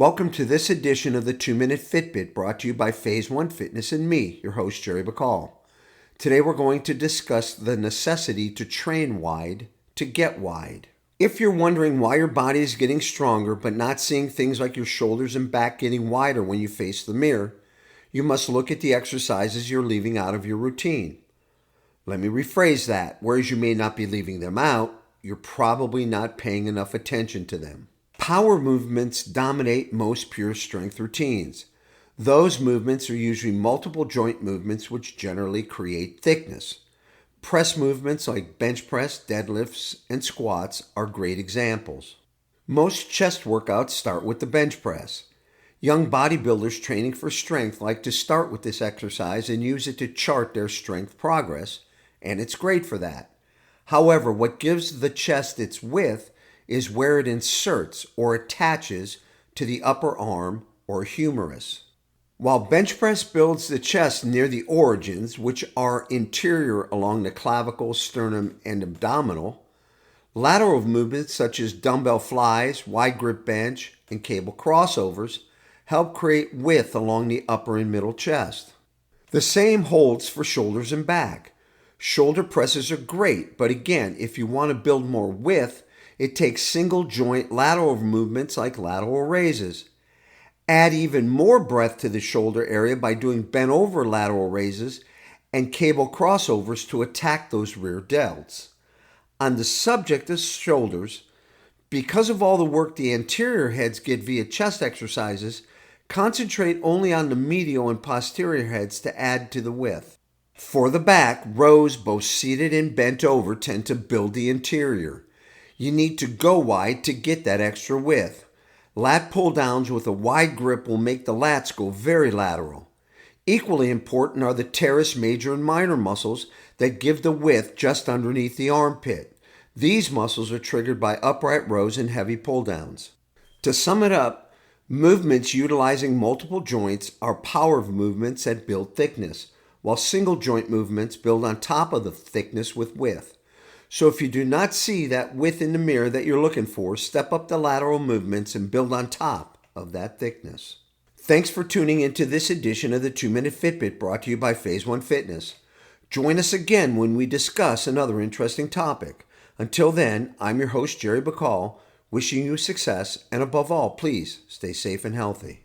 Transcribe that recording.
Welcome to this edition of the 2-Minute Fitbit brought to you by Phase 1 Fitness and me, your host Jerry Bacall. Today we're going to discuss the necessity to train wide to get wide. If you're wondering why your body is getting stronger but not seeing things like your shoulders and back getting wider when you face the mirror, you must look at the exercises you're leaving out of your routine. Let me rephrase that. Whereas you may not be leaving them out, you're probably not paying enough attention to them. Power movements dominate most pure strength routines. Those movements are usually multiple joint movements which generally create thickness. Press movements like bench press, deadlifts, and squats are great examples. Most chest workouts start with the bench press. Young bodybuilders training for strength like to start with this exercise and use it to chart their strength progress, and it's great for that. However, what gives the chest its width is where it inserts or attaches to the upper arm or humerus. While bench press builds the chest near the origins, which are interior along the clavicle, sternum, and abdominal, lateral movements such as dumbbell flies, wide grip bench, and cable crossovers help create width along the upper and middle chest. The same holds for shoulders and back. Shoulder presses are great, but again, if you want to build more width, it takes single joint lateral movements like lateral raises. Add even more breadth to the shoulder area by doing bent over lateral raises and cable crossovers to attack those rear delts. On the subject of shoulders, because of all the work the anterior heads get via chest exercises, concentrate only on the medial and posterior heads to add to the width. For the back, rows both seated and bent over tend to build the interior. You need to go wide to get that extra width. Lat pull downs with a wide grip will make the lats go very lateral. Equally important are the teres major and minor muscles that give the width just underneath the armpit. These muscles are triggered by upright rows and heavy pull downs. To sum it up, movements utilizing multiple joints are power movements that build thickness, while single joint movements build on top of the thickness with width. So if you do not see that width in the mirror that you're looking for, step up the lateral movements and build on top of that thickness. Thanks for tuning into this edition of the 2-Minute Fitbit brought to you by Phase 1 Fitness. Join us again when we discuss another interesting topic. Until then, I'm your host, Jerry Bacall, wishing you success and above all, please stay safe and healthy.